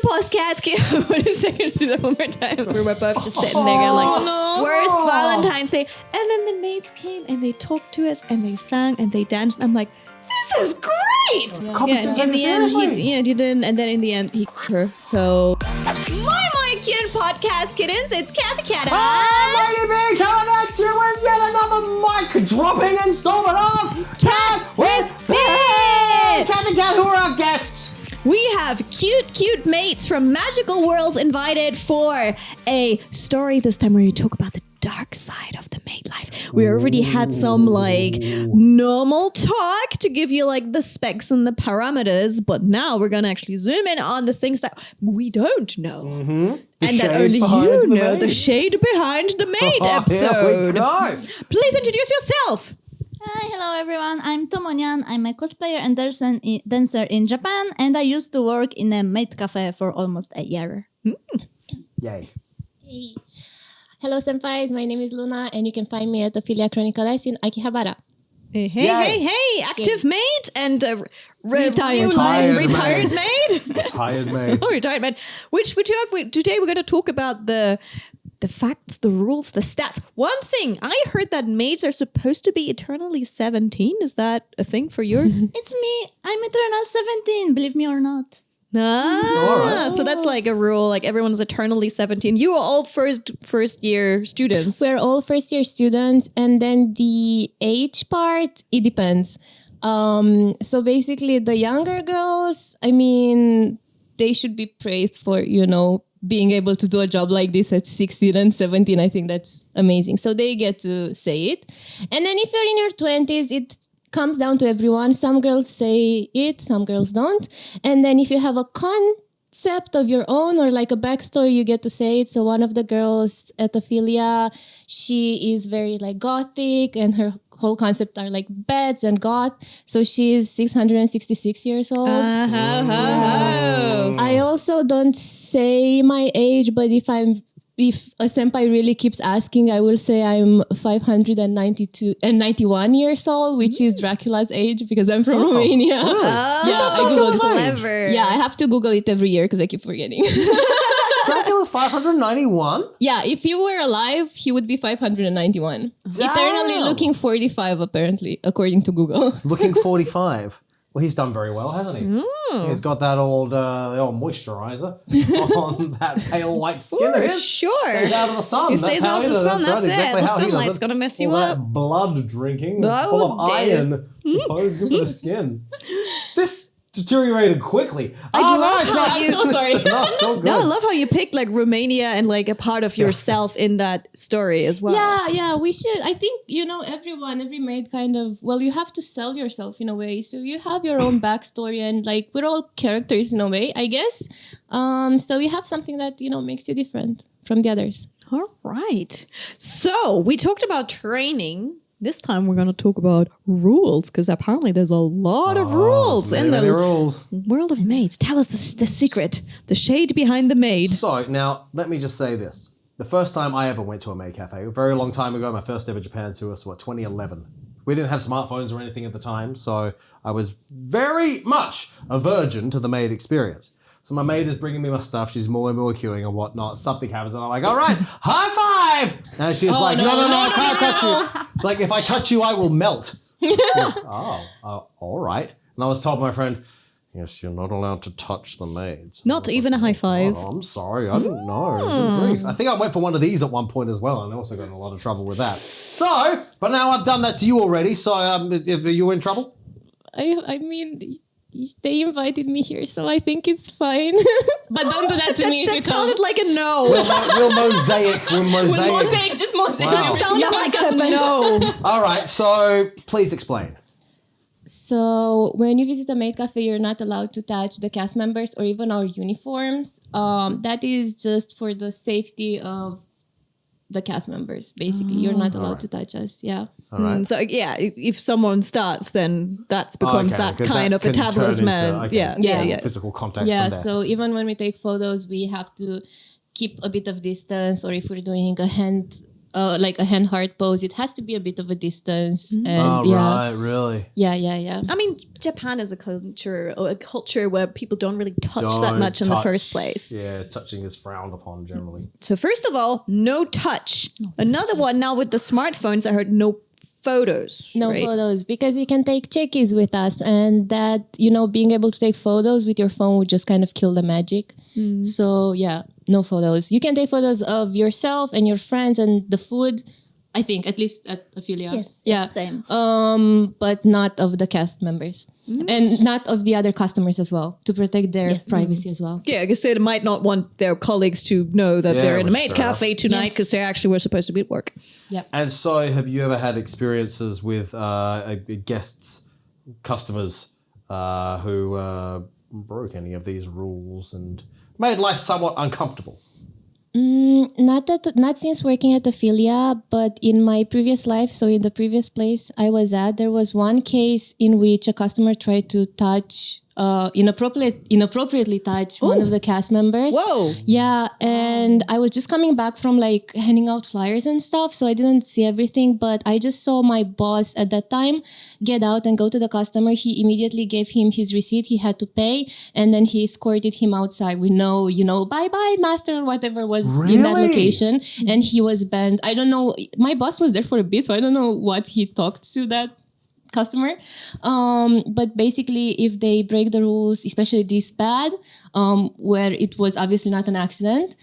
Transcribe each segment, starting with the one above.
podcast. What is second? Do that one more time. We were both just sitting there going like, worst Valentine's Day. And then the maids came and they talked to us and they sang and they danced. And I'm like, this is great. Yeah, in the end, he didn't. And then in the end, he her. So, my cute podcast kittens. It's Cathy Cat. Hi, Ladybeard, coming at you with yet another mic dropping installment of Cat with Beard. Cathy Cat, who are our guests? We have cute mates from magical worlds invited for a story this time where we talk about the dark side of the maid life. We already had some like normal talk to give you like the specs and the parameters, but now we're gonna actually zoom in on the things that we don't know. Mm-hmm. And that only you know, the shade behind the maid episode. Here we go. Please introduce yourself. Hi, hello everyone. I'm TomoNyan. I'm a cosplayer and dancer in Japan, and I used to work in a Maid Cafe for almost a year. Yay. Hey. Hello, senpais. My name is Luna, and you can find me at Ophelia Chronicles in Akihabara. Hey, active maid and retired maid. Retired maid. Oh, retired maid. Which today we're going to talk about the facts, the rules, the stats. One thing, I heard that maids are supposed to be eternally 17. Is that a thing for your... It's me. I'm eternal 17, believe me or not. Alright. So that's like a rule, like everyone's eternally 17. You are all first year students. We're all first year students, and then the age part, it depends. So basically the younger girls, I mean, they should be praised for, being able to do a job like this at 16 and 17. I think that's amazing. So they get to say it. And then if you're in your 20s, it comes down to everyone. Some girls say it, some girls don't. And then if you have a concept of your own or like a backstory, you get to say it. So one of the girls at Ophelia, she is very like gothic, and her whole concept are like beds and goth. So she's 666 years old. I also don't say my age, but if a senpai really keeps asking, I will say I'm 591 years old, which is Dracula's age because I'm from Romania. Oh, I Googled it. clever. Yeah, I have to Google it every year because I keep forgetting. Dracula's 591? Yeah, if he were alive, he would be 591. Damn. Eternally looking 45, apparently, according to Google. Looking 45. Well, he's done very well, hasn't he? He's got that old moisturizer on that pale white skin of his. Sure. Stays out of the sun. He stays out of the sun, that's it. Exactly The how he does sunlight's it. gonna mess you All up. that blood drinking, Oh, full of dear. iron. Suppose good for the skin. This deteriorated quickly. love how I'm so sorry. Not so good. No, I love how you picked like Romania and like a part of yourself in that story as well. Yeah, we should. I think, every maid kind of, you have to sell yourself in a way. So you have your own backstory, and like we're all characters in a way, I guess. So you have something that, makes you different from the others. All right. So we talked about training. This time we're going to talk about rules, because apparently there's a lot of rules in the rules. world of maids. Tell us the secret, the shade behind the maid. So, now, let me just say this. The first time I ever went to a Maid Cafe, a very long time ago, my first ever Japan tour was 2011. We didn't have smartphones or anything at the time, so I was very much a virgin to the maid experience. So my maid is bringing me my stuff, she's more queuing and whatnot, something happens and I'm like, all right, high five! And she's like, no, I can't touch you. It's like, if I touch you, I will melt. All right. And I was told by my friend, yes, you're not allowed to touch the maids. Not even a high five. Oh, I'm sorry, I didn't know. Good grief. I think I went for one of these at one point as well, and I also got in a lot of trouble with that. So, but now I've done that to you already, so are you in trouble? I mean, they invited me here, so I think it's fine. But don't do that to me if you That come. sounded like a no. We'll mosaic. Just mosaic. Wow. It sounded like a no. All right, so please explain. So when you visit a maid cafe, you're not allowed to touch the cast members or even our uniforms. That is just for the safety of the cast members, basically. You're not allowed to touch us, yeah. All right. So yeah, if someone starts, then that becomes Okay, that 'cause kind that of can turn etablishment. into, Yeah. physical contact Yeah, from there. so even when we take photos, we have to keep a bit of distance, or if we're doing a hand like a hand heart pose, it has to be a bit of a distance. And right, really? Yeah. I mean, Japan is a culture where people don't really touch that much in the first place. Yeah, touching is frowned upon generally. So first of all, no touch. Another one now with the smartphones, I heard no photos. No right? photos, because you can take checkies with us, and that, being able to take photos with your phone would just kind of kill the magic. So yeah, no photos. You can take photos of yourself and your friends and the food, I think, at least at Ophelia. Yes, yeah. same. But not of the cast members. And not of the other customers as well, to protect their privacy as well. Yeah, I guess they might not want their colleagues to know that they're in a maid cafe tonight because they actually were supposed to be at work. Yep. And so, have you ever had experiences with guests, customers who broke any of these rules and made life somewhat uncomfortable? Not since working at Ophelia, but in my previous life, so in the previous place I was at, there was one case in which a customer tried to touch, inappropriately touch one of the cast members. Whoa! Yeah, and I was just coming back from like handing out flyers and stuff, so I didn't see everything, but I just saw my boss at that time get out and go to the customer. He immediately gave him his receipt. He had to pay, and then he escorted him outside with no, bye-bye, master, or whatever was in that location. And he was banned. I don't know. My boss was there for a bit, so I don't know what he talked to that customer. But basically, if they break the rules, especially this bad, where it was obviously not an accident,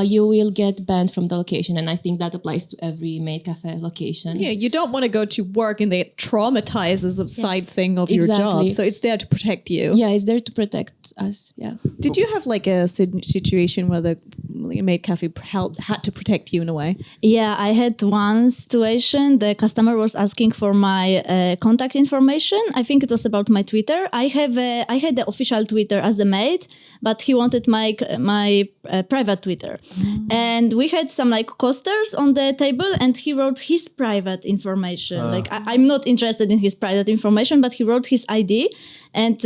you will get banned from the location. And I think that applies to every maid cafe location. Yeah, you don't want to go to work and they traumatize as a side thing of your job. So it's there to protect you. Yeah, it's there to protect us. Yeah. Did you have like a situation where the maid cafe had to protect you in a way? Yeah, I had one situation. The customer was asking for my contact information. I think it was about my Twitter. I had the official Twitter as a maid, but he wanted my private Twitter. And we had some like coasters on the table, and he wrote his private information. I'm not interested in his private information, but he wrote his ID and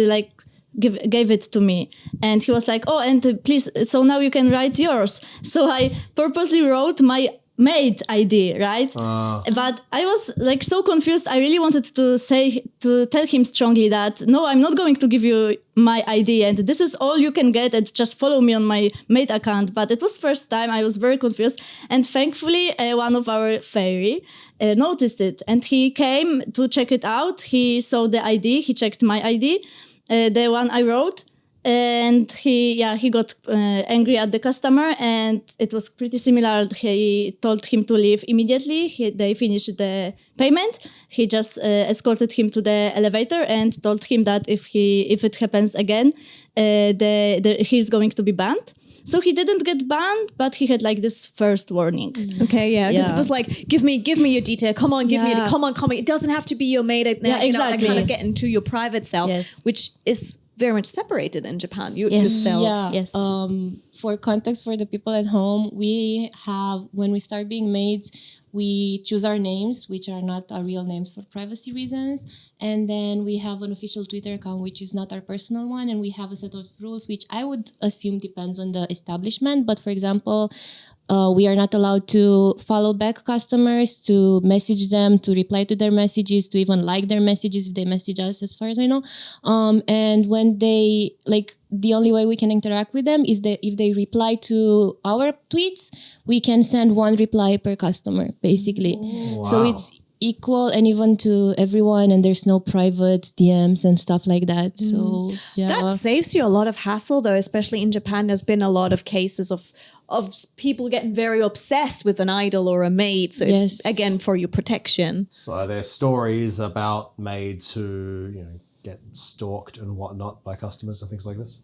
gave it to me. And he was like, oh, and please, so now you can write yours. So I purposely wrote my maid ID, right? But I was like so confused. I really wanted to tell him strongly that no, I'm not going to give you my ID and this is all you can get and just follow me on my maid account. But it was first time. I was very confused, and thankfully one of our fairy noticed it, and he came to check it out. He saw the ID, he checked my ID, the one I wrote. And he got angry at the customer, and it was pretty similar. He told him to leave immediately. They finished the payment. He just escorted him to the elevator and told him that if it happens again, he's going to be banned. So he didn't get banned, but he had like this first warning. Okay, yeah, because it was like, give me your detail. Come on, come on. It doesn't have to be your maid. Exactly. Kind of get into your private self, which is very much separated in Japan. Yourself. Yeah. Yes. For context for the people at home, when we start being maids, we choose our names, which are not our real names for privacy reasons. And then we have an official Twitter account, which is not our personal one. And we have a set of rules, which I would assume depends on the establishment. But for example, we are not allowed to follow back customers, to message them, to reply to their messages, to even like their messages if they message us, as far as I know. And when they, the only way we can interact with them is that if they reply to our tweets, we can send one reply per customer, basically. Wow. So it's equal and even to everyone, and there's no private DMs and stuff like that. So yeah. That saves you a lot of hassle, though, especially in Japan. There's been a lot of cases of people getting very obsessed with an idol or a maid. So it's, again, for your protection. So there's stories about maids who, get stalked and whatnot by customers and things like this?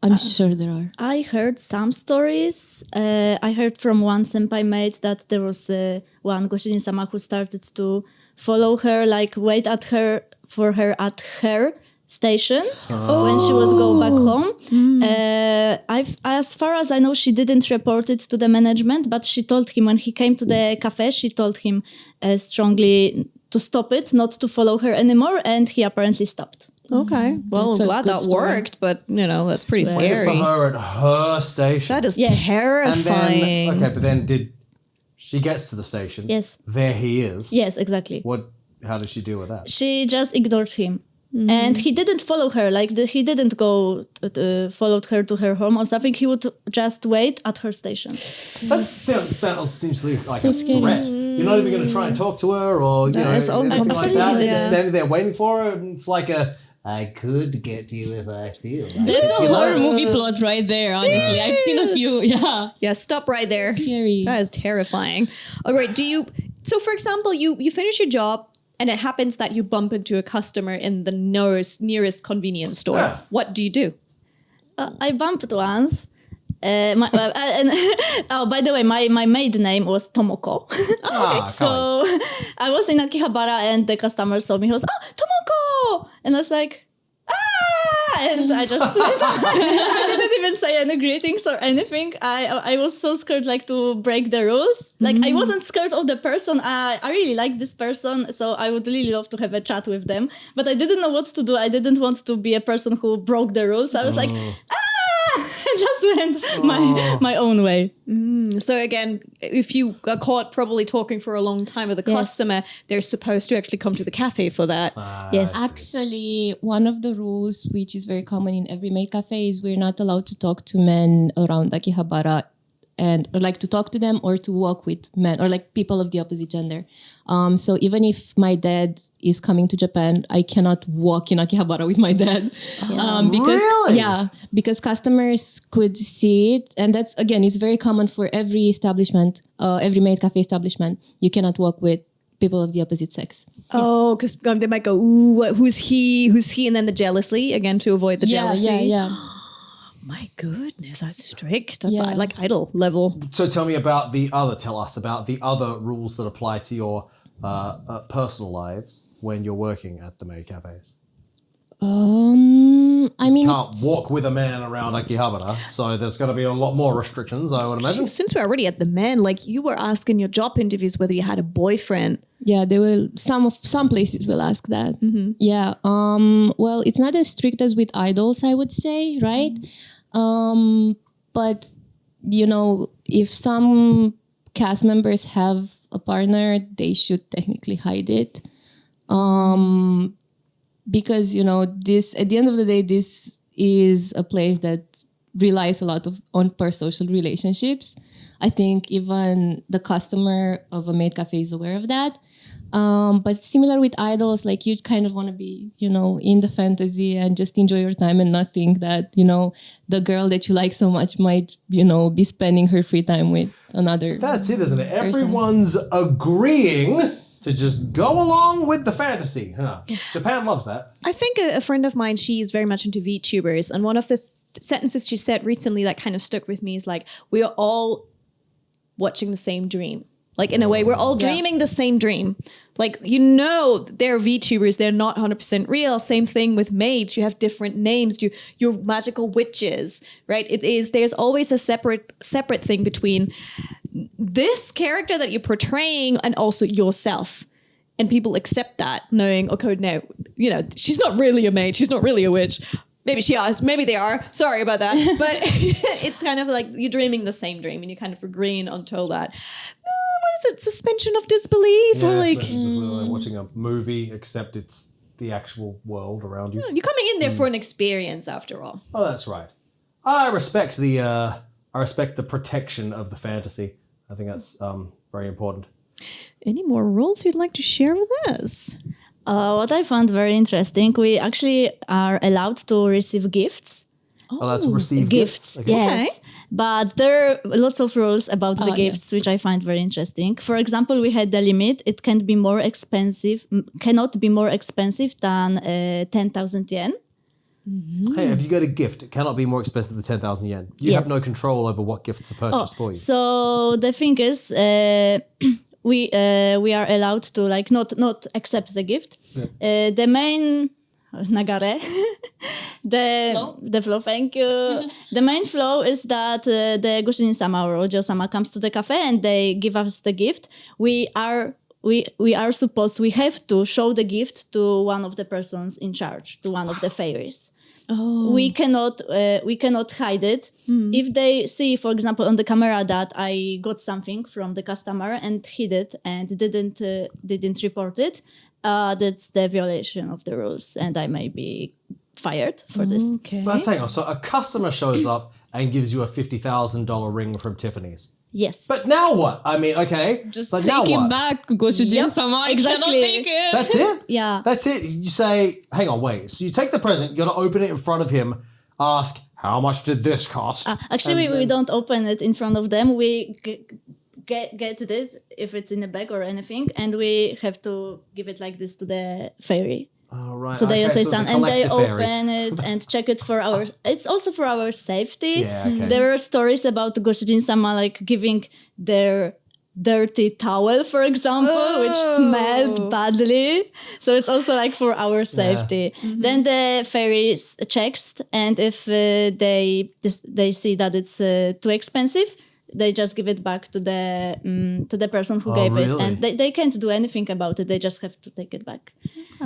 I'm sure there are. I heard some stories. I heard from one senpai maid that there was one Goshinin-sama who started to follow her, wait for her at her station when she would go back home. As far as I know, she didn't report it to the management, but she told him when he came to the cafe, she told him strongly to stop it, not to follow her anymore, and he apparently stopped. Okay. Well, I'm glad that worked, but, that's pretty scary. For her at her station. That is terrifying. And then, but then did She gets to the station. Yes. There he is. Yes, exactly. How did she deal with that? She just ignored him. And he didn't follow her. He didn't go followed her to her home or something. He would just wait at her station. That seems like So a scary. threat. You're not even going to try and talk to her or anything like that. You're just standing there waiting for her, and it's like I could get you if I feel like That's a horror movie plot right there, honestly. I've seen a few, yeah. Yeah, stop right there. Scary. That is terrifying. All right, so for example, you finish your job and it happens that you bump into a customer in the nearest convenience store. Yeah. What do you do? I bumped once. By the way, my maid name was Tomoko. So I was in Akihabara and the customer saw me. He was, Tomoko! And I was like, and I just I didn't even say any greetings or anything. I was so scared to break the rules. I wasn't scared of the person. I really like this person, so I would really love to have a chat with them. But I didn't know what to do. I didn't want to be a person who broke the rules. I was like, I just went my own way. So again, if you are caught probably talking for a long time with a customer, they're supposed to actually come to the cafe for that. Yes. Actually, one of the rules, which is very common in every maid cafe, is we're not allowed to talk to men around Akihabara or to talk to them or to walk with men or people of the opposite gender. So even if my dad is coming to Japan, I cannot walk in Akihabara with my dad. Because customers could see it. And that's, again, it's very common for every establishment, every maid cafe establishment. You cannot walk with people of the opposite sex. Oh, because they might go, ooh, who's he? And then the jealousy, again, to avoid the jealousy. Yeah. My goodness, that's strict. That's like idol level. So tell us about the other rules that apply to your personal lives when you're working at the maid cafes. You Can't walk with a man around Akihabara, so there's going to be a lot more restrictions, I would imagine. Since we're already at the men, you were asking your job interviews whether you had a boyfriend. Yeah, they will. Some places will ask that. Yeah. Well, it's not as strict as with idols, I would say, right? But if some cast members have a partner, they should technically hide it. Because this, at the end of the day, this is a place that relies a lot on parasocial relationships. I think even the customer of a maid cafe is aware of that. But similar with idols, you kind of want to be, in the fantasy and just enjoy your time and not think that, the girl that you like so much might, be spending her free time with another. That's it, isn't it? Everyone's agreeing to just go along with the fantasy. Huh? Japan loves that. I think a friend of mine, she's very much into VTubers. And one of the sentences she said recently that kind of stuck with me is we are all watching the same dream. In a way, we're all dreaming the same dream. They're VTubers, they're not 100% real. Same thing with maids. You have different names. You're magical witches, right? There's always a separate thing between this character that you're portraying and also yourself. And people accept that, knowing, okay, no, she's not really a maid. She's not really a witch. Maybe she is. Maybe they are. Sorry about that. But it's kind of you're dreaming the same dream and you're kind of agreeing until that. What is it? Suspension of disbelief? Yeah, watching a movie, except it's the actual world around you. You're coming in there for an experience, after all. Oh, that's right. I respect the protection of the fantasy. I think that's very important. Any more rules you'd like to share with us? What I found very interesting, we actually are allowed to receive gifts. Oh, that's receive gifts. Okay. Yes. But there are lots of rules about the gifts, which I find very interesting. For example, we had the limit. It cannot be more expensive than 10,000 yen. Mm-hmm. Hey, if you get a gift, it cannot be more expensive than 10,000 yen. You have no control over what gifts are purchased for you. So the thing is, we are allowed to not accept the gift. Yep. The main nagare, the flow. Thank you. The main flow is that the Goshinin-sama or Ojo-sama comes to the cafe and they give us the gift. We have to show the gift to one of the persons in charge, to one of the fairies. we cannot hide it. If they see, for example, on the camera that I got something from the customer and hid it and didn't report it, that's the violation of the rules, and I may be fired for this. Okay. But hang on, so a customer shows up and gives you a $50,000 ring from Tiffany's. Yes. But now what? I mean, okay. Just but now take it what? back, Goshujin-sama. exactly. I cannot take it. That's it? Yeah. That's it. You say, hang on, wait. So you take the present, you're going to open it in front of him, ask, how much did this cost? Actually, we don't open it in front of them. We get it if it's in a bag or anything, and we have to give it like this to the fairy. Oh, right. To the okay, Yosei so san, it's a and they collector fairy. open it and check it for our. It's also for our safety. Yeah, okay. There are stories about Goshujin-sama like giving their dirty towel, for example, which smelled badly. So it's also like for our safety. Then the fairy checks, and if they see that it's too expensive, they just give it back to the person who gave really? it, and they can't do anything about it. They just have to take it back.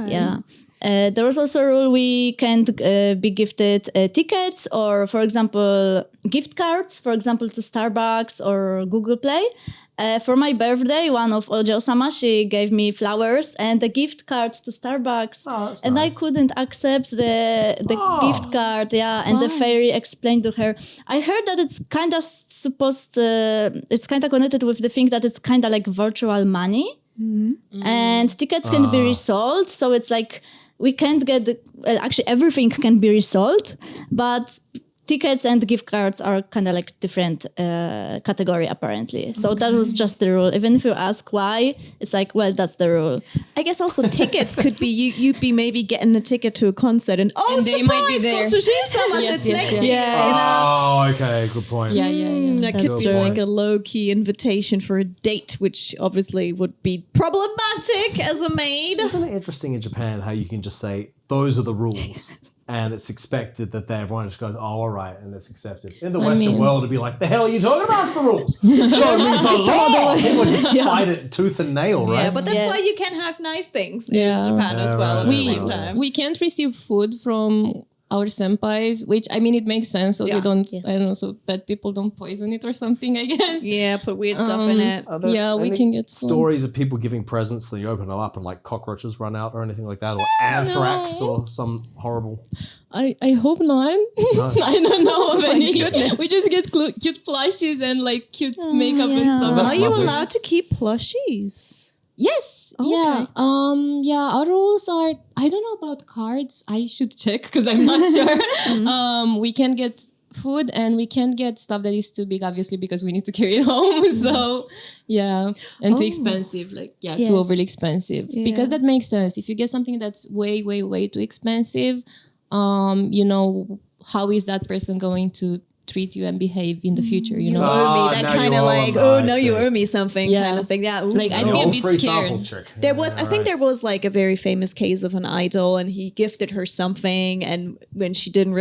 Yeah. There was also a rule we can't be gifted tickets or, for example, gift cards, for example, to Starbucks or Google Play. For my birthday, one of Ojo-sama, she gave me flowers and a gift card to Starbucks. Oh, that's and nice. I couldn't accept the gift card. Yeah, and the fairy explained to her. I heard that it's kind of it's kind of connected with the thing that it's kind of like virtual money. And tickets can be resold. So it's like we can't get actually everything can be resold, but tickets and gift cards are kind of like different category apparently. So that was just the rule. Even if you ask why, it's like, well, that's the rule. I guess also tickets could be you'd be maybe getting a ticket to a concert and And they might be there. Goshujin-sama Yes, sits yes, next yes. to you. Oh, okay. Good point. Yeah. That Good could be point. like a low-key invitation for a date, which obviously would be problematic as a maid. Isn't it interesting in Japan how you can just say, those are the rules? And it's expected that everyone just goes, oh, all right, and it's accepted. In the Western world, it'd be like, the hell are you talking about? It's the rules. Show me the law. People just fight it tooth and nail, right? Yeah, but that's Yes. why you can have nice things Yeah. in Japan as Yeah, well right, at the right, same right. time. We can't receive food from our senpais, which I mean it makes sense, so Yeah. they don't. Yes. I don't know, so bad people don't poison it or something. I guess. Yeah, put weird stuff in it. Are there Yeah, we any can get food. stories of people giving presents that you open them up and like cockroaches run out or anything like that, or anthrax or some horrible. I hope not. I don't know of any. We just get cute plushies and like cute makeup and yeah. stuff. That's Are you lovely. allowed to keep plushies? Yes. Yeah. Yeah. Our rules are. I don't know about cards. I should check because I'm not sure. We can get food and we can't get stuff that is too big, obviously, because we need to carry it home. So yeah, and too expensive. Like Yes. too overly expensive. Yeah. Because that makes sense. If you get something that's way, way, way too expensive, how is that person going to treat you and behave in the future? You know. Owe me, that now kind you of owe like, them. oh I no, you see. owe me something Yeah. kind of thing. Yeah, ooh. Like, I'd The be a old bit free scared. sample trick. There was, Yeah, I think right. there was like a very famous case of an idol, and he gifted her something, and when she didn't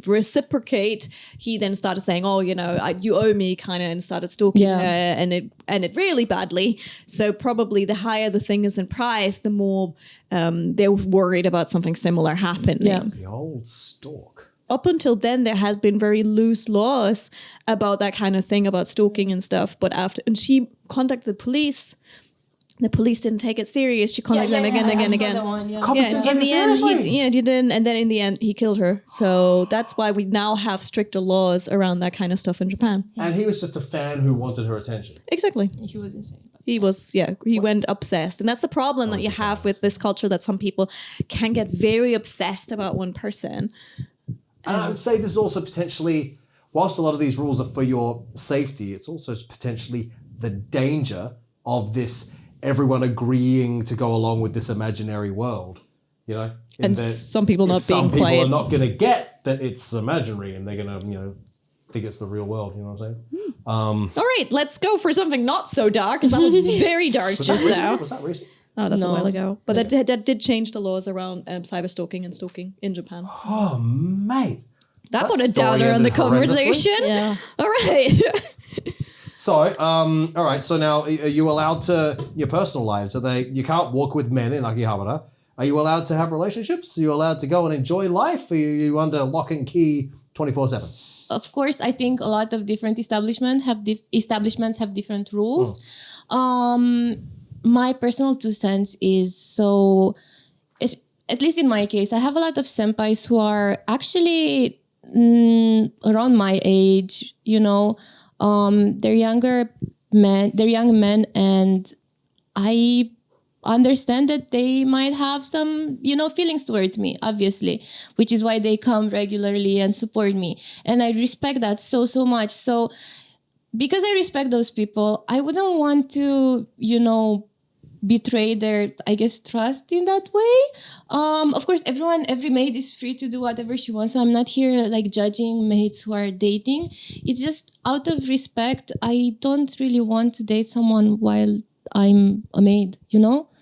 reciprocate, he then started saying, "Oh, you owe me," kind of, and started stalking Yeah. her, and it ended really badly. So probably the higher the thing is in price, the more they're worried about something similar happening. Yeah. The old stalk. Up until then, there had been very loose laws about that kind of thing, about stalking and stuff. But and she contacted the police. The police didn't take it serious. She contacted them again. Cops Yeah, didn't in take the it end, seriously. he didn't, and then in the end, he killed her. So that's why we now have stricter laws around that kind of stuff in Japan. And he was just a fan who wanted her attention. Exactly. He was insane. He went obsessed. And that's the problem that you have with this culture, that some people can get very obsessed about one person. And I would say this is also potentially, whilst a lot of these rules are for your safety, it's also potentially the danger of this everyone agreeing to go along with this imaginary world. In And that some people not some being people quiet. are not going to get that it's imaginary, and they're going to, think it's the real world. You know what I'm saying? All right, let's go for something not so dark, because that was very dark just now. Was that recent? Oh, that's a No. while ago. But that did change the laws around cyber stalking and stalking in Japan. Oh, mate. That put a story downer on the ended horrendously. conversation. Yeah. All right. So, all right. So now, are you allowed to your personal lives? You can't walk with men in Akihabara. Are you allowed to have relationships? Are you allowed to go and enjoy life? Are you under lock and key 24/7? Of course, I think a lot of different establishments have different rules. My personal 2 cents is at least in my case, I have a lot of senpais who are actually around my age. They're young men, and I understand that they might have some, feelings towards me, obviously, which is why they come regularly and support me. And I respect that so, so much. So because I respect those people, I wouldn't want to, betray their, I guess, trust in that way. Of course, every maid is free to do whatever she wants. So I'm not here like judging maids who are dating. It's just out of respect. I don't really want to date someone while I'm a maid,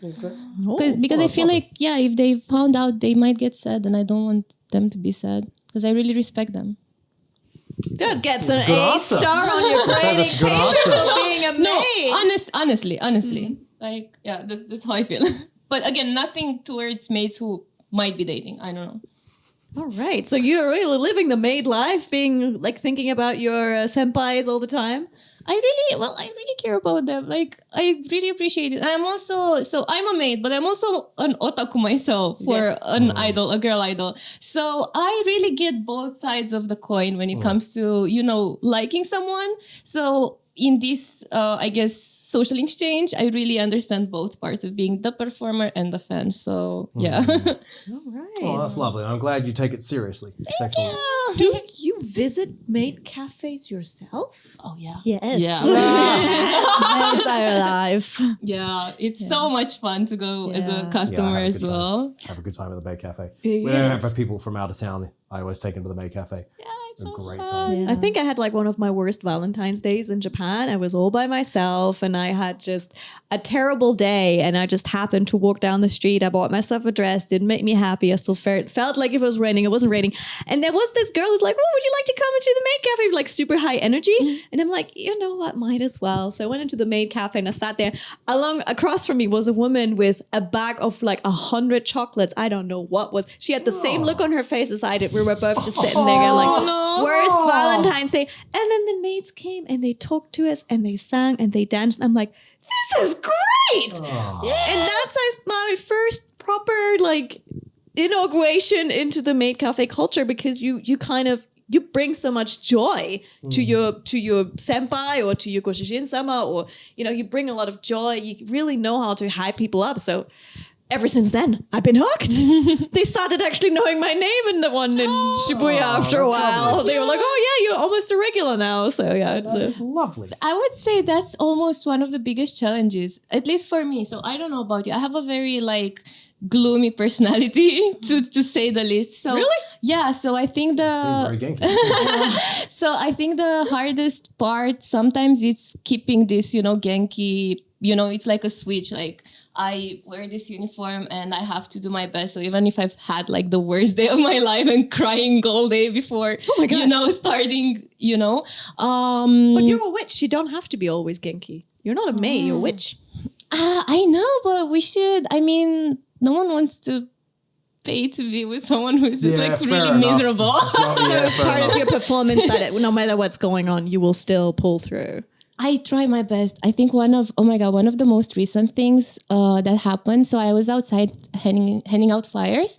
Okay. Because I feel like, if they found out, they might get sad, and I don't want them to be sad because I really respect them. That gets an good A answer. star on your grading That's a good paper answer. for being a maid. Honestly, like, that's how I feel. But again, nothing towards maids who might be dating. I don't know. All right. So you're really living the maid life, being like thinking about your senpais all the time. I really care about them. Like, I really appreciate it. I'm a maid, but I'm also an otaku myself for an idol, a girl idol. So I really get both sides of the coin when it comes to, liking someone. So in this, I guess, social exchange, I really understand both parts of being the performer and the fan. So, yeah. All right. Oh, that's lovely. I'm glad you take it seriously. Excellent. Do you visit maid cafes yourself? Oh, yeah. Yes. Yeah. Maids are alive. Yeah. It's so much fun to go as a customer as well. Have a good time at the Maid Cafe. Whenever people from out of town, I always take them to the Maid Cafe. Yeah, it's a so great fun. time. Yeah. I think I had like one of my worst Valentine's days in Japan. I was all by myself and I had just a terrible day, and I just happened to walk down the street. I bought myself a dress, didn't make me happy. I still felt like if it was raining, it wasn't raining. And there was this girl who's like, oh, would you like to come into the Maid Cafe? Like super high energy. And I'm like, you know what, might as well. So I went into the Maid Cafe and I sat there. Across from me was a woman with a bag of like 100 chocolates. I don't know what was. She had the same look on her face as I did. We were both just sitting there going like, worst Valentine's Day. And then the maids came and they talked to us and they sang and they danced. And I'm like, this is great. And that's my first proper like inauguration into the Maid Cafe culture, because you bring so much joy to your senpai or to your goshushin-sama, or you bring a lot of joy. You really know how to hype people up. So ever since then, I've been hooked. They started actually knowing my name in the one in Shibuya after a while. lovely. They were like, oh yeah, you're almost a regular now. So yeah, That's lovely. I would say that's almost one of the biggest challenges, at least for me. So I don't know about you. I have a very like gloomy personality to say the least. So Really? Yeah. So I think Very Genki. so I think the hardest part sometimes it's keeping this, Genki, it's like a switch. Like I wear this uniform and I have to do my best. So even if I've had like the worst day of my life and crying all day before, starting, but you're a witch. You don't have to be always Genki. You're not a maid. You're a witch. I know, but we should. I mean, no one wants to pay to be with someone who's just like fair really enough. miserable. Yeah, It's fair part enough. of your performance that no matter what's going on, you will still pull through. I try my best. I think one of the most recent things that happened. So I was outside handing out flyers,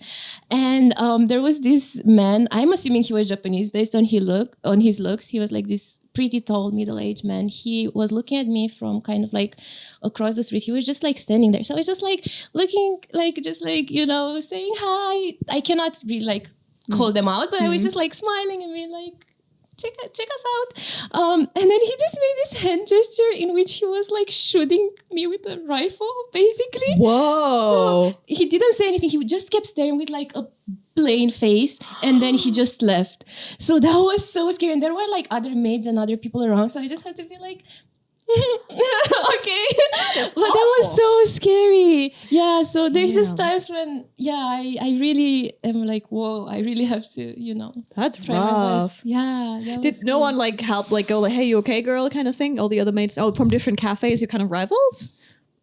and there was this man. I'm assuming he was Japanese based on his looks. He was like this pretty tall, middle-aged man. He was looking at me from kind of like across the street. He was just like standing there. So I was just like looking, like just like saying hi. I cannot really like call them out, but I was just like smiling and being like, check us out. And then he just made this hand gesture in which he was like shooting me with a rifle, basically. Whoa. So he didn't say anything. He just kept staring with like a plain face, and then he just left. So that was so scary. And there were like other maids and other people around. So I just had to be like, okay. But that was so scary. Yeah. So there's just times when, I really am like, whoa, I really have to, That's try my rough. best. Yeah. that Did was no good. one like help, like go like, hey, you okay, girl, kind of thing? All the other maids, from different cafes, you're kind of rivals?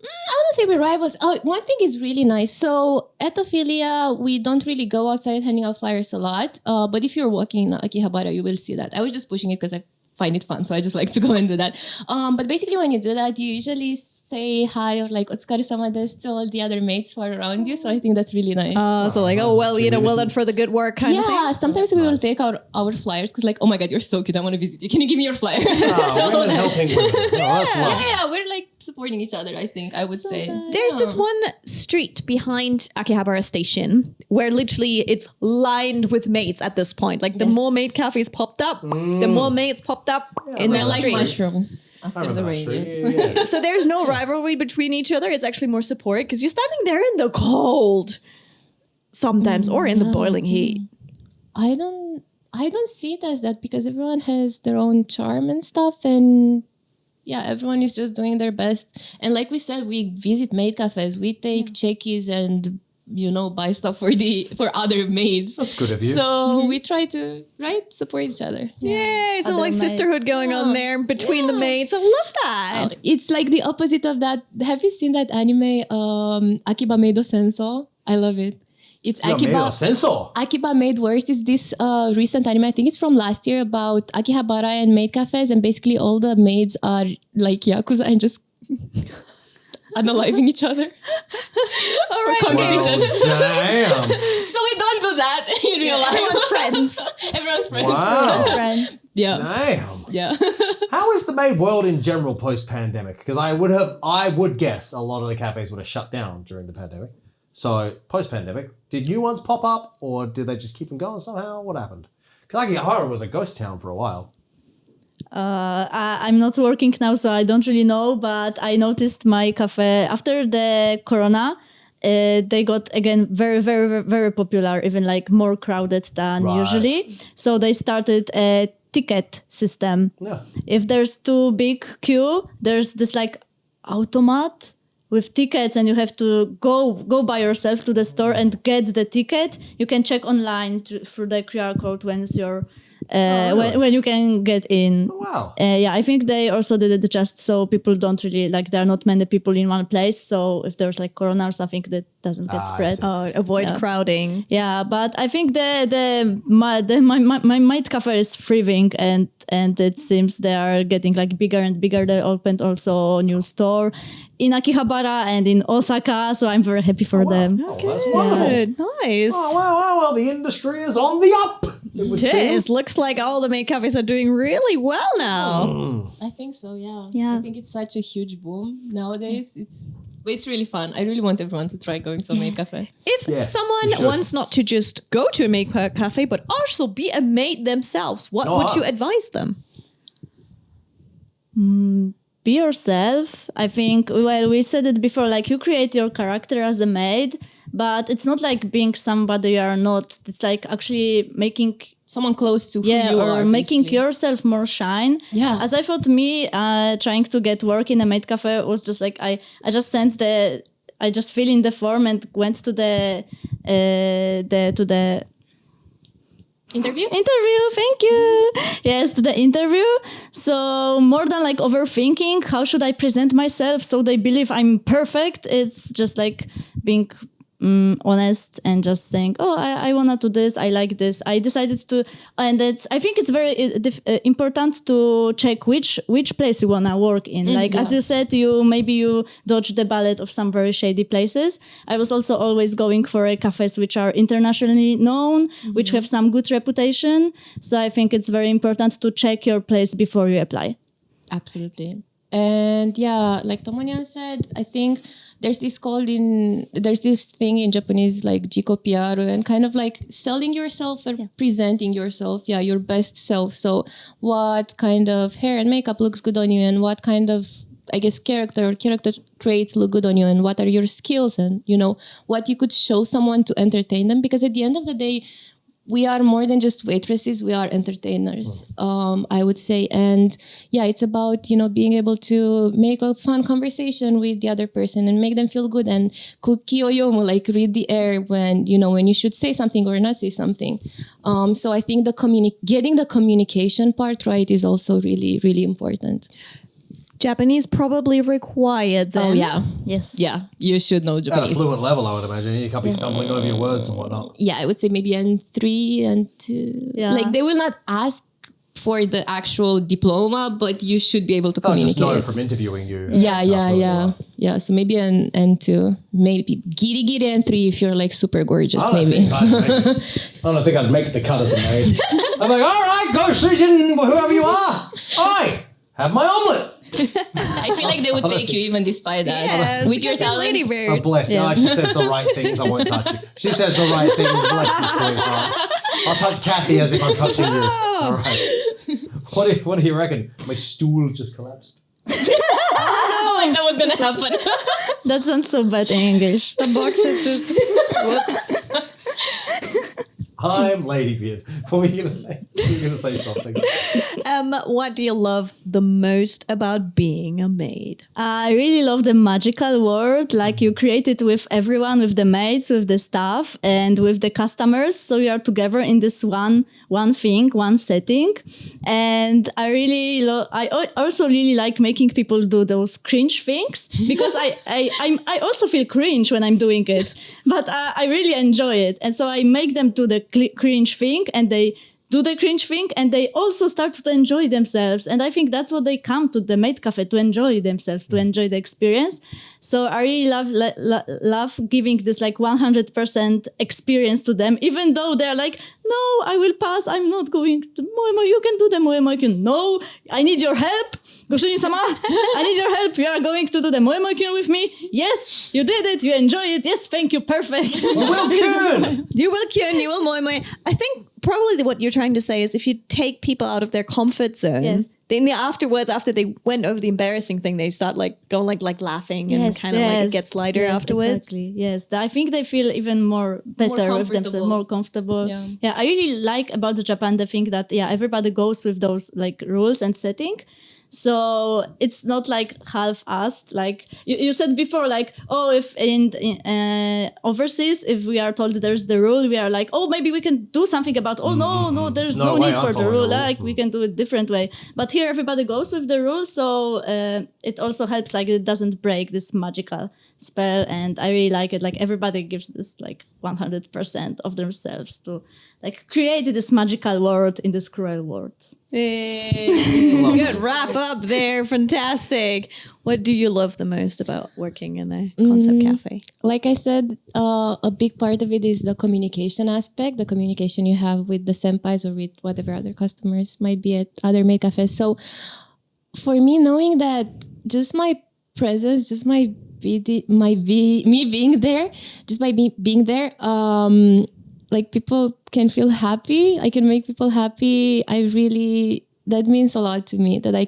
I wouldn't say we're rivals. Oh, one thing is really nice. So at Ophelia, we don't really go outside handing out flyers a lot. But if you're walking in Akihabara, you will see that. I was just pushing it because I find it fun, so I just like to go and do that. But basically, when you do that, you usually say hi or like "Otsukaresama desu" to all the other mates who are around you. So I think that's really nice. So like, oh well, well done for the good work kind of thing. Yeah, sometimes we will take out our flyers because like, oh my god, you're so cute. I want to visit you. Can you give me your flyer? Women helping women. Oh, that's lovely. Yeah, we're like supporting each other. I think I would say There's this one street behind Akihabara Station where literally it's lined with maids at this point. Like the more maid cafes popped up, the more maids popped up in we're that like street. mushrooms after the rain. Yes. So there's no rivalry between each other. It's actually more support because you're standing there in the cold sometimes or in the boiling heat. I don't see it as that because everyone has their own charm and stuff, and yeah, everyone is just doing their best. And like we said, we visit maid cafes, we take checkies and buy stuff for other maids. That's good of you. So we try to support each other. Yay, so Other like maids. sisterhood going on there between the maids. I love that. It's like the opposite of that. Have you seen that anime Akiba Meido Senso? I love it. It's Akiba. Sensor. Akiba Made Worse is this recent anime. I think it's from last year about Akihabara and maid cafes, and basically all the maids are like yakuza and just unaliving each other. All right. Competition. Well, damn. So we don't do that in real life. Everyone's friends. Everyone's friends. Wow. Friend. Yeah. Damn. Yeah. How is the maid world in general post-pandemic? Because I would guess a lot of the cafes would have shut down during the pandemic. So post-pandemic, did new ones pop up, or did they just keep them going somehow? What happened? Because Akihabara was a ghost town for a while. I'm not working now, so I don't really know, but I noticed my cafe after the corona, they got again very, very, very, very popular, even like more crowded than Right. usually. So they started a ticket system. Yeah. If there's too big queue, there's this like automat with tickets, and you have to go by yourself to the store and get the ticket. You can check online through the QR code when's your really? when you can get in. Oh, wow. Yeah, I think they also did it just so people don't really like, there are not many people in one place. So if there's like corona or something, that doesn't get I spread. see. Avoid crowding. Yeah, but I think my maid cafe is thriving, and it seems they are getting like bigger and bigger. They opened also a new store in Akihabara and in Osaka, so I'm very happy for them. Oh, that's wonderful. Good. Nice. Oh, wow. Well, the industry is on the up. It would It seem. is. Looks like all the maid cafes are doing really well now. I think so, yeah. Yeah. I think it's such a huge boom nowadays. It's really fun. I really want everyone to try going to a maid cafe. If Yeah, someone you should. wants not to just go to a maid cafe, but also be a maid themselves, what Oh, would wow. you advise them? Be yourself. I think, well, we said it before, like you create your character as a maid, but it's not like being somebody you are not. It's like actually making Someone close to who you or are. making basically. yourself more shine. Yeah. As I thought, me trying to get work in a maid cafe was just like I just I just fill in the form and went to the Interview? Thank you. Yes, to the interview. So more than like overthinking, how should I present myself so they believe I'm perfect? It's just like being honest and just saying, oh, I want to do this, I like this, I decided to, and I think it's very important to check which place you want to work in. As you said, you dodge the bullet of some very shady places. I was also always going for cafes which are internationally known, which have some good reputation. So I think it's very important to check your place before you apply. Absolutely. And yeah, like TomoNyan said, I think there's this thing in Japanese like jikopiaru, and kind of like selling yourself or presenting yourself, your best self. So what kind of hair and makeup looks good on you, and what kind of, I guess, character traits look good on you, and what are your skills, and what you could show someone to entertain them. Because at the end of the day, we are more than just waitresses, we are entertainers, I would say. And yeah, it's about, being able to make a fun conversation with the other person and make them feel good, and kuki o yomu, like read the air when you should say something or not say something. So I think getting the communication part right is also really, really important. Japanese probably required then. Oh yeah. Yes. Yeah, you should know At a Japanese. fluent level, I would imagine. You can't be stumbling over your words and whatnot. Yeah, I would say maybe N3 and 2. Yeah. Like they will not ask for the actual diploma, but you should be able to Oh, just communicate. know from interviewing you. Yeah, how yeah, fluent you yeah. are. Yeah, so maybe an N2. Maybe giri N3 if you're like super gorgeous, I don't, maybe. think I don't think I'd make the cut as a maid. I'm like, all right, go Susan, whoever you are. I have my omelette. I feel like they would take you even despite that. Yes, With your because you're talent. Oh, Ladybeard. bless you. Yeah. Oh, she says the right things. I won't touch you. She says the right things. Bless you, sweetheart. I'll touch Cathy as if I'm touching you. All right. What do you reckon? My stool just collapsed. Oh, like that was gonna happen. That sounds so bad in English. The box is just whoops. I'm Ladybeard. What were you gonna say? You were gonna say something. What do you love the most about being a maid? I really love the magical world, like you created with everyone, with the maids, with the staff, and with the customers. So we are together in this one thing, one setting. And I really I also really like making people do those cringe things because I also feel cringe when I'm doing it, but I really enjoy it. And so I make them do the cringe thing, and they do the cringe thing, and they also start to enjoy themselves. And I think that's what they come to the Maid Cafe, to enjoy themselves, to enjoy the experience. So I really love giving this like 100% experience to them, even though they're like, no, I will pass. I'm not going to Moemo. You can do the Moemo. No, I need your help. Goshuni-sama, I need your help. You are going to do the Moemo with me. Yes, you did it. You enjoy it. Yes, thank you. Perfect. You will Kyun! You will kyun, you will moi moi. I think probably what you're trying to say is if you take people out of their comfort zone, Yes. then afterwards, after they went over the embarrassing thing, they start like going like laughing and kind of like it gets lighter afterwards. Exactly. Yes, I think they feel even more better with themselves, comfortable. more comfortable. Yeah. I really like about the Japan the thing that everybody goes with those like rules and setting. So it's not like half-assed. Like you said before, like, oh, if in overseas, if we are told there's the rule, we are like, oh, maybe we can do something about, oh, no, there's no no way need I'm for the following rule. the rule. Like we can do it different way. But here everybody goes with the rule. So it also helps, like it doesn't break this magical spell. And I really like it. Like everybody gives this like 100% of themselves to like create this magical world in this cruel world. Good wrap up there. Fantastic. What do you love the most about working in a concept cafe? Like I said, a big part of it is the communication aspect, the communication you have with the senpais or with whatever other customers might be at other Maid Cafes. So for me, knowing that just my presence, just me being there, just by being there, like people can feel happy. I can make people happy. That means a lot to me that I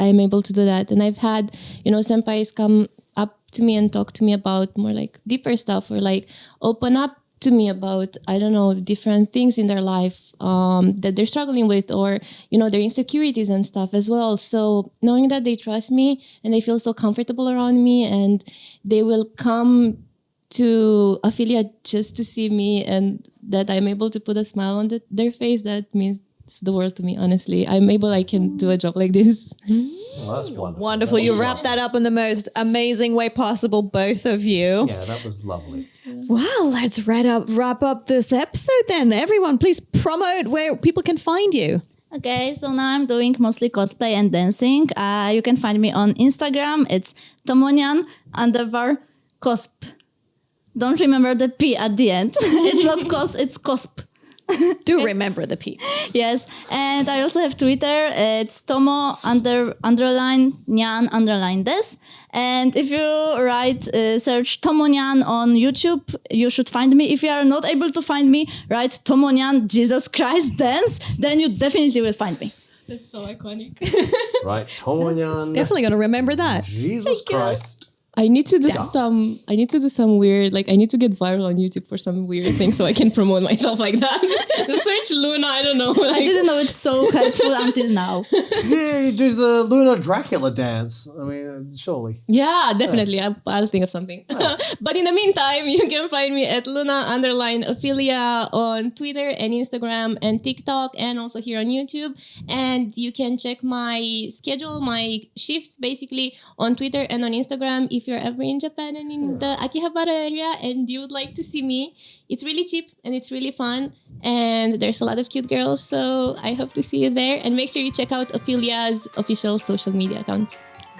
am able to do that. And I've had, senpais come up to me and talk to me about more like deeper stuff, or like open up to me about, I don't know, different things in their life that they're struggling with, or, their insecurities and stuff as well. So knowing that they trust me and they feel so comfortable around me, and they will come to affiliate just to see me, and that I'm able to put a smile on their face, that means the world to me, honestly. I can do a job like this. Well, that's wonderful. Wonderful. You wrapped that up in the most amazing way possible, both of you. Yeah, that was lovely. Well, let's wrap up this episode then. Everyone, please promote where people can find you. Okay, so now I'm doing mostly cosplay and dancing. You can find me on Instagram. It's TomoNyan_cosp. Don't remember the P at the end. It's not cos, it's cosp. Do remember the P. Yes, and I also have Twitter. It's Tomo_Nyan_des. And if you search TomoNyan on YouTube, you should find me. If you are not able to find me, write TomoNyan Jesus Christ Dance, then you definitely will find me. That's so iconic. Right, TomoNyan. Definitely going to remember that. Jesus Christ. I need to do some weird, like I need to get viral on YouTube for some weird thing so I can promote myself like that. Search Luna, I don't know. I didn't know it's so helpful until now. Yeah, you do the Luna Dracula dance. I mean, surely. Yeah, definitely. I'll think of something. But in the meantime, you can find me at Luna_Ophelia on Twitter and Instagram and TikTok, and also here on YouTube. And you can check my schedule, my shifts basically on Twitter and on Instagram if you're ever in Japan and in the Akihabara area and you would like to see me. It's really cheap and it's really fun, and there's a lot of cute girls, so I hope to see you there. And make sure you check out Ophelia's official social media account.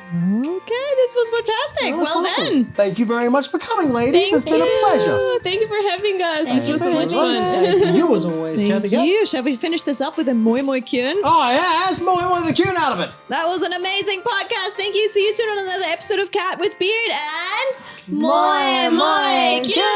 Okay, this was fantastic. Well then. Thank you very much for coming, ladies. It's been a pleasure. Thank you for having us. Thank This you was for so much having fun. Thank you as always, Cathy Cat. You. Shall we finish this up with a moi moi kyun? Oh yeah, that's more the tune out of it. That was an amazing podcast. Thank you. See you soon on another episode of Cat with Beard and moi moi kyun.